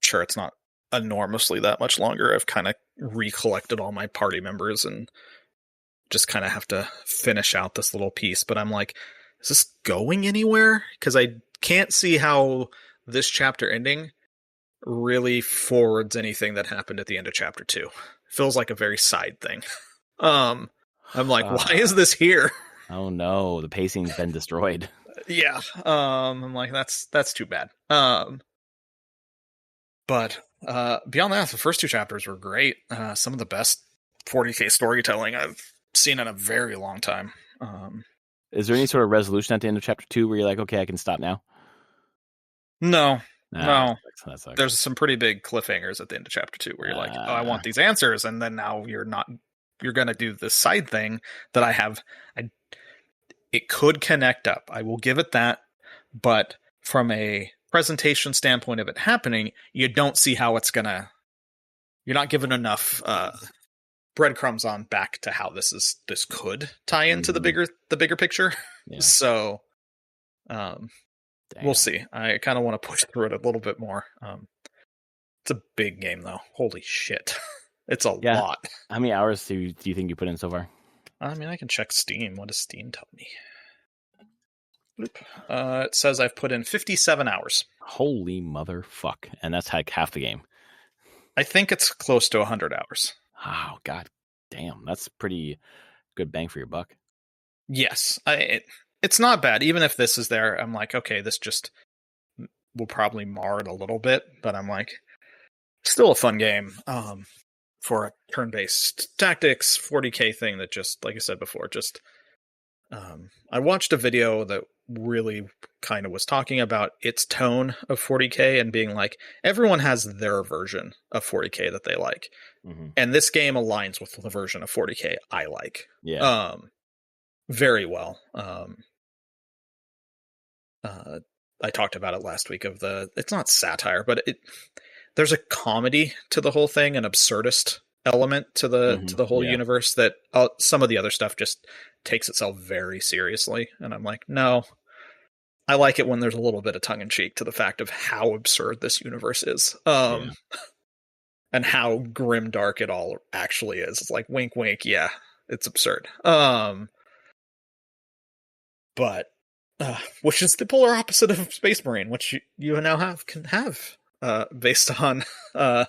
sure it's not enormously that much longer. I've kind of recollected all my party members and just kind of have to finish out this little piece. But I'm like, is this going anywhere? Because I can't see how this chapter ending really forwards anything that happened at the end of chapter 2. Feels like a very side thing. I'm like, why is this here? Oh no, the pacing's been destroyed. Yeah. I'm like, that's too bad. But beyond that, the first 2 chapters were great. Some of the best 40K storytelling I've seen in a very long time. Is there any sort of resolution at the end of chapter 2 where you're like, okay, I can stop now? No. That sucks. There's some pretty big cliffhangers at the end of chapter 2 where you're like, oh, I want these answers, and then now you're going to do this side thing that I have. It could connect up. I will give it that. But from a presentation standpoint of it happening, you don't see how it's going to... You're not given enough breadcrumbs on back to how this could tie into the bigger picture. Yeah. So we'll see. I kind of want to push through it a little bit more. It's a big game though. Holy shit. It's a lot. How many hours do you think you put in so far? I mean, I can check Steam. What does Steam tell me? It says I've put in 57 hours. Holy motherfuck. And that's like half the game. I think it's close to 100 hours. Oh, god damn. That's pretty good bang for your buck. Yes. It's not bad. Even if this is there, I'm like, okay, this just will probably mar it a little bit. But I'm like, still a fun game. For a turn-based tactics 40K thing that just, like I said before, just I watched a video that really kind of was talking about its tone of 40K and being like, everyone has their version of 40K that they like. Mm-hmm. And this game aligns with the version of 40K I like. Yeah. Very well. I talked about it last week it's not satire, but there's a comedy to the whole thing, an absurdist element to the whole universe that some of the other stuff just takes itself very seriously. And I'm like, no, I like it when there's a little bit of tongue in cheek to the fact of how absurd this universe is. And how grim dark it all actually is. It's like, wink, wink. Yeah, it's absurd. But, which is the polar opposite of Space Marine, which you now can have. Based on the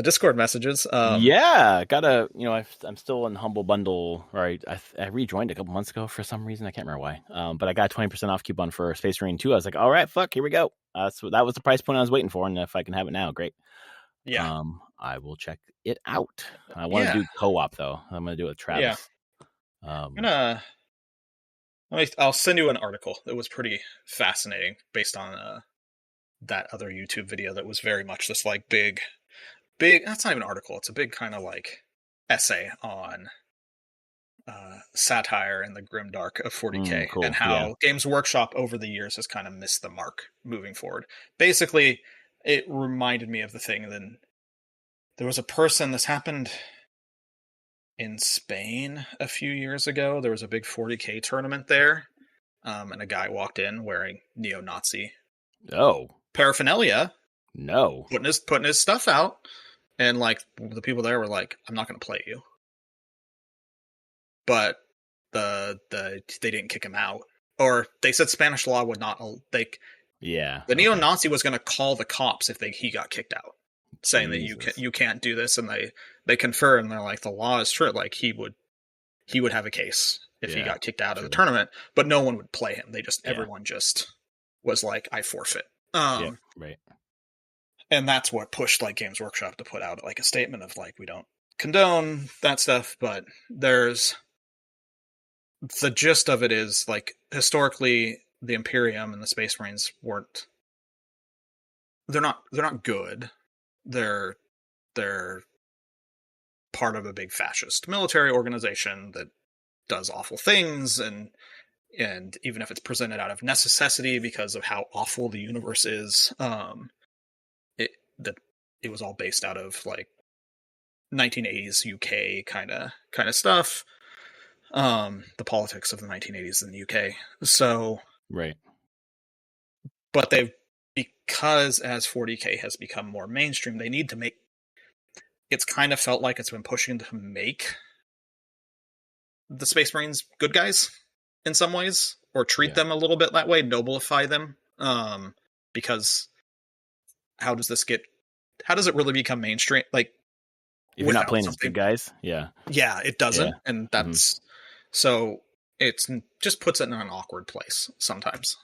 Discord messages. Yeah, I'm still in Humble Bundle, right? I rejoined a couple months ago for some reason. I can't remember why. But I got a 20% off coupon for Space Marine 2. I was like, all right, fuck, here we go. So that was the price point I was waiting for, and if I can have it now, great. Yeah. I will check it out. I want to do co-op though. I'm going to do it with Travis. Yeah. I'll send you an article that was pretty fascinating based on that other YouTube video that was very much this like big, that's not even an article. It's a big kind of like essay on satire and the grimdark of 40K cool. And how Games Workshop over the years has kind of missed the mark moving forward. Basically, it reminded me of the thing. Then there was a person, this happened in Spain a few years ago. There was a big 40K tournament there. and a guy walked in wearing neo-Nazi Oh paraphernalia, no! putting his stuff out, and like the people there were like, "I'm not going to play you," but they didn't kick him out, or they said Spanish law would not Yeah, the neo-Nazi was going to call the cops if he got kicked out, saying that you can't do this, and they confer, and they're like, the law is true, like he would have a case if he got kicked out of the tournament, but no one would play him. Everyone just was like, I forfeit. Right. And that's what pushed like Games Workshop to put out like a statement of like, we don't condone that stuff, but there's the gist of it is like historically the Imperium and the Space Marines they're not good. They're part of a big fascist military organization that does awful things, and even if it's presented out of necessity because of how awful the universe is, it was all based out of like 1980s UK kind of stuff. The politics of the 1980s in the UK. So right. But because as 40K has become more mainstream, they need to make. It's kind of felt like it's been pushing to make the Space Marines good guys in some ways, or treat them a little bit that way, nobilify them. Because how does it really become mainstream? Like, if you're not playing as good guys, it doesn't, and that's so it's just puts it in an awkward place sometimes.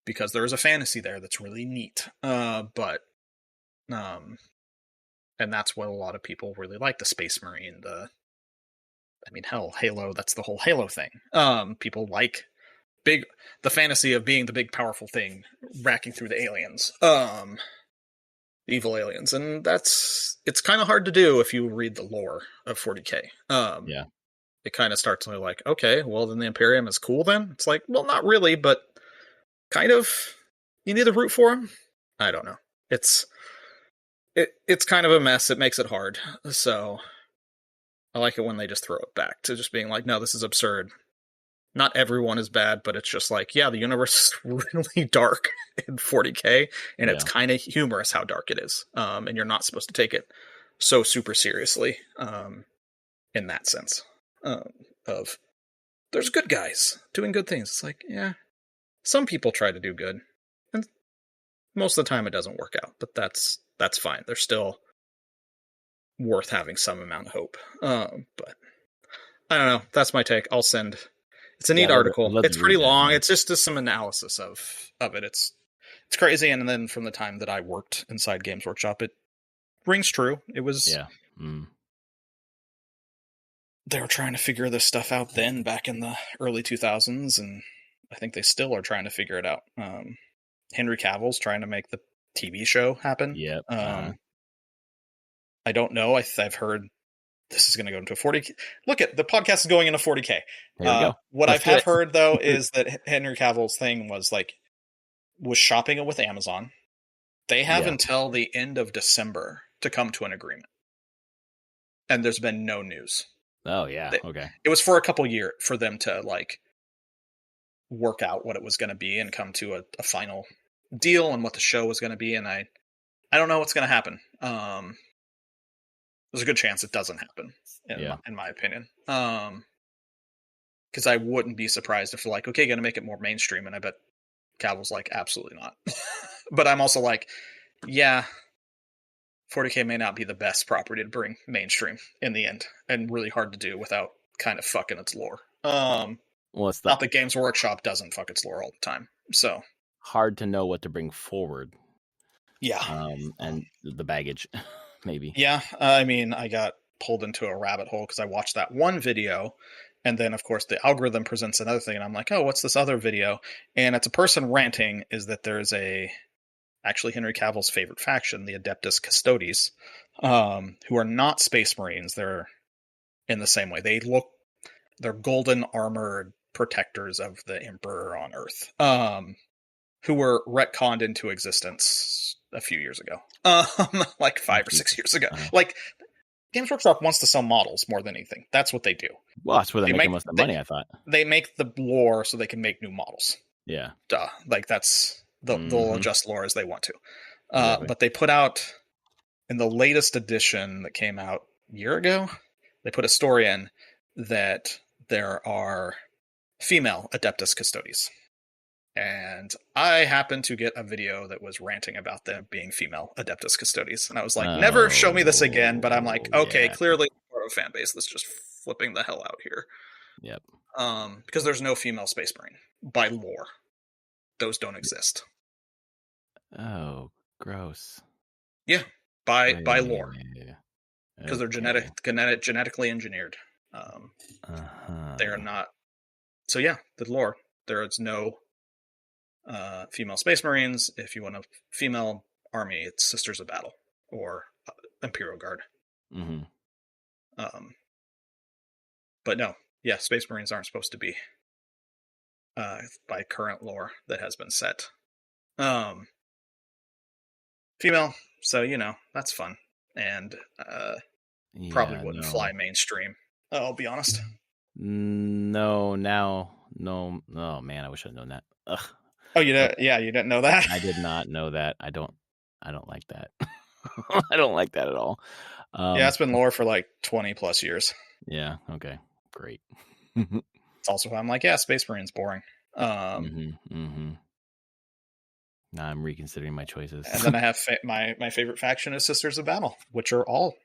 Because there is a fantasy there that's really neat, and that's what a lot of people really like, the Space Marine. Halo, that's the whole Halo thing. People like the fantasy of being the big powerful thing racking through the aliens, evil aliens, and it's kind of hard to do if you read the lore of 40K. It kind of starts like, okay, well then the Imperium is cool then? It's like, well, not really, but kind of. You need to root for him? I don't know. It's kind of a mess. It makes it hard. So I like it when they just throw it back to just being like, no, this is absurd. Not everyone is bad, but it's just like, yeah, the universe is really dark in 40K, and it's kind of humorous how dark it is. And you're not supposed to take it so super seriously in that sense of there's good guys doing good things. It's like, yeah, some people try to do good, and most of the time it doesn't work out, but that's fine. They're still worth having some amount of hope. But I don't know. That's my take. I'll send. It's a neat article. It's pretty long. It's just some analysis of it. It's crazy. And then from the time that I worked inside Games Workshop, it rings true. It was they were trying to figure this stuff out then, back in the early 2000s, and I think they still are trying to figure it out. Henry Cavill's trying to make the TV show happen. I don't know. I've heard this is going to go into a 40K. Look at the podcast is going into 40K. What I have heard though is that Henry Cavill's thing was shopping it with Amazon. They have until the end of December to come to an agreement, and there's been no news. Oh yeah, okay. It was for a couple years for them to work out what it was going to be and come to a final deal and what the show was going to be. And I don't know what's going to happen. There's a good chance it doesn't happen, in my opinion. Because I wouldn't be surprised if they're like, okay, going to make it more mainstream. And I bet Cavill's like, absolutely not. But I'm also like, yeah, 40K may not be the best property to bring mainstream in the end, and really hard to do without kind of fucking its lore. Well, it's not that Games Workshop doesn't fuck its lore all the time. So hard to know what to bring forward. Yeah. And the baggage, maybe. Yeah. I mean, I got pulled into a rabbit hole because I watched that one video, and then of course the algorithm presents another thing, and I'm like, oh, what's this other video? And it's a person ranting is that there's actually Henry Cavill's favorite faction, the Adeptus Custodes, who are not Space Marines. They're in the same way. They're golden armored protectors of the Emperor on Earth, who were retconned into existence a few years ago, like 5 or 6 years ago. Games Workshop wants to sell models more than anything. That's what they do. Well, that's where they're making most of the money, I thought. They make the lore so they can make new models. Yeah. Duh. Like, that's... They'll adjust lore as they want to. Exactly. But they put out, in the latest edition that came out a year ago, they put a story in that there are female Adeptus Custodes. And I happened to get a video that was ranting about them being female Adeptus Custodes. And I was like, never show me this again. But I'm like, okay, clearly a fan base that's just flipping the hell out here. Yep. Because there's no female Space Marine by lore. Those don't exist. Oh, gross. Yeah, by lore. Because they're genetically engineered. They are not. So yeah, the lore. There is no female Space Marines. If you want a female army, it's Sisters of Battle or Imperial Guard. Mm-hmm. But no, yeah, Space Marines aren't supposed to be by current lore that has been set. Female, so that's fun, and probably wouldn't fly mainstream. I'll be honest. No, oh man, I wish I'd known that. Ugh. Oh, you didn't? Yeah, you didn't know that. I did not know that. I don't like that. I don't like that at all. Yeah, it's been lore for like 20 plus years. Yeah. Okay. Great. It's also why I'm like, yeah, Space Marine's boring. Now I'm reconsidering my choices. And then I have my favorite faction is Sisters of Battle, which are all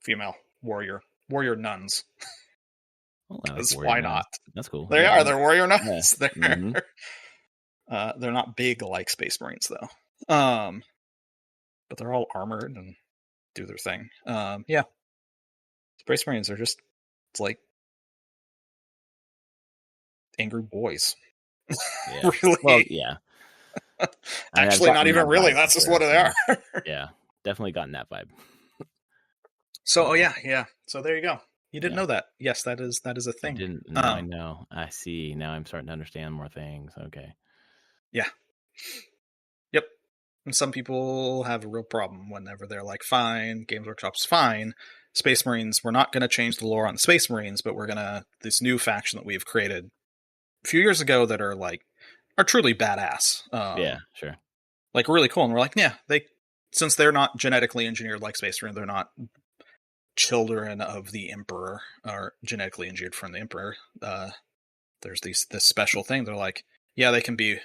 female warrior nuns. Well, why not? That's cool. They're warrior nuns. Yeah. They're not big like Space Marines though. But they're all armored and do their thing. Yeah. Space Marines are just, it's like angry boys. Yeah. Really? Well, yeah. Actually, not even really. That's just what they are. Yeah. Definitely gotten that vibe. So, yeah. So there you go. You didn't know that. Yes, that is a thing. I didn't. No, I know. I see. Now I'm starting to understand more things. Okay. Yeah. Yep. And some people have a real problem whenever they're like, fine, Games Workshop's fine. Space Marines, we're not going to change the lore on the Space Marines, but we're going to, this new faction that we've created a few years ago that are truly badass. Yeah, sure. Like really cool. And we're like, yeah, since they're not genetically engineered like Space Marine, they're not children of the Emperor or genetically engineered from the Emperor. There's this special thing. They're like, yeah, they can be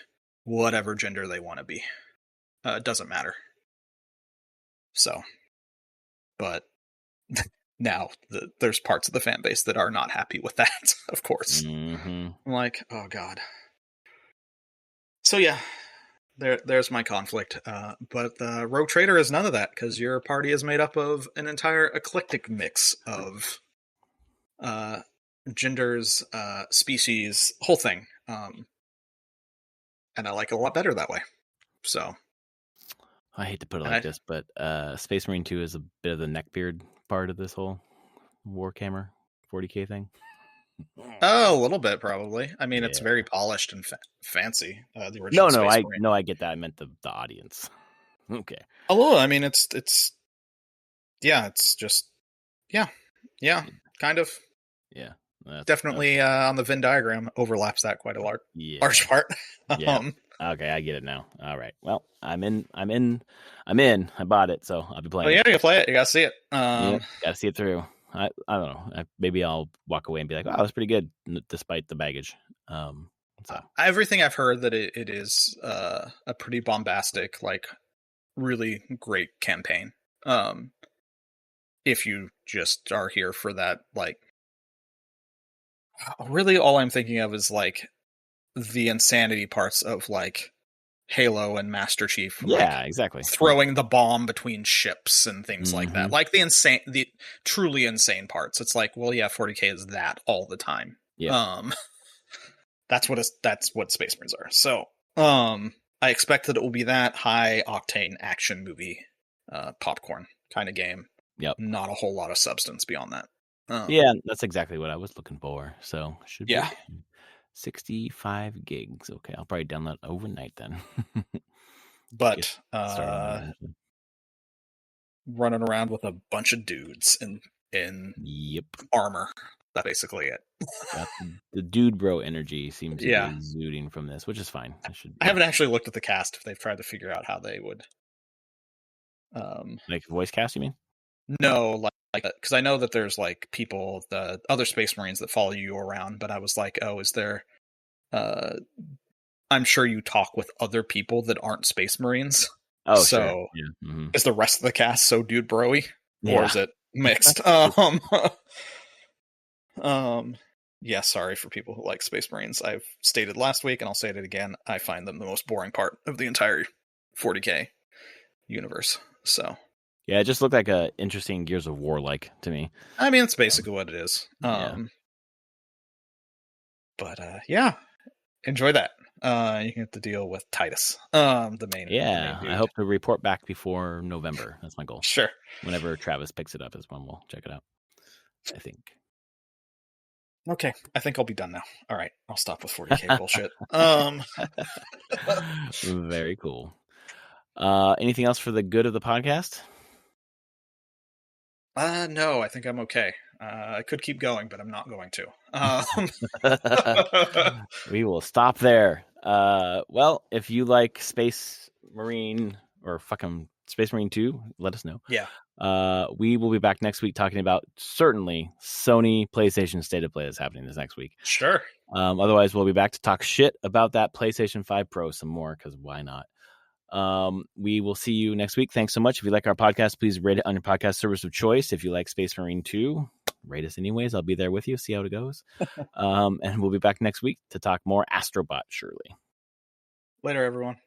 whatever gender they want to be. It doesn't matter. So, but now there's parts of the fan base that are not happy with that, of course. Mm-hmm. I'm like, oh god. So yeah, there's my conflict. But Rogue Trader is none of that, because your party is made up of an entire eclectic mix of genders, species, whole thing. And I like it a lot better that way. So I hate to put it like this, but Space Marine 2 is a bit of the neckbeard part of this whole Warhammer 40K thing. Oh, a little bit, probably. I mean, it's very polished and fancy. The original Space Marine. I get that. I meant the audience. Okay. Oh, I mean, it's just, kind of. Yeah. Definitely on the Venn diagram overlaps that quite a large part. Yeah. Okay, I get it now. All right. Well, I'm in. I bought it, so I'll be playing. Well, yeah, you play it. You gotta see it. Gotta see it through. I don't know. Maybe I'll walk away and be like, "Oh, that's pretty good," despite the baggage. Everything I've heard that it is a pretty bombastic, like really great campaign. If you just are here for that, like, really, all I'm thinking of is like the insanity parts of like Halo and Master Chief. Exactly. Throwing the bomb between ships and things like that. Like the truly insane parts. It's like, well, yeah, 40K is that all the time. Yeah. That's what Space Marines are. So, I expect that it will be that high octane action movie, popcorn kind of game. Yep. Not a whole lot of substance beyond that. Yeah, that's exactly what I was looking for. So should be 65 gigs. Okay, I'll probably download overnight then. But running around with a bunch of dudes in Yep. armor. That's basically it. Got the dude bro energy seems to Yeah. be exuding from this, which is fine. I haven't actually looked at the cast if they've tried to figure out how they would. Like voice cast, you mean? No, like because I know that there's like people, the other Space Marines that follow you around, but I was like, oh, is there? I'm sure you talk with other people that aren't Space Marines. Oh, so sure. Yeah. Mm-hmm. Is the rest of the cast so dude broy, Yeah. or is it mixed? Yeah, sorry for people who like Space Marines. I've stated last week, and I'll say it again. I find them the most boring part of the entire 40K universe. So yeah, it just looked like a interesting Gears of War like to me. I mean, it's basically what it is. Yeah. But yeah, enjoy that. You can get to deal with Titus, the main. Yeah, the main dude. I hope to report back before November. That's my goal. Sure. Whenever Travis picks it up is when we'll check it out, I think. Okay, I think I'll be done now. All right, I'll stop with 40K bullshit. Very cool. Anything else for the good of the podcast? No, I think I'm okay. I could keep going, but I'm not going to. We will stop there. Well, if you like Space Marine or fucking Space Marine 2, let us know. Yeah. We will be back next week talking about certainly Sony PlayStation State of Play that's happening this next week. Sure. Otherwise, we'll be back to talk shit about that PlayStation 5 Pro some more, because why not? We will see you next week. Thanks so much. If you like our podcast, please rate it on your podcast service of choice. If you like Space Marine 2, rate us anyways. I'll be there with you. See how it goes. And we'll be back next week to talk more Astro Bot, surely. Later, everyone.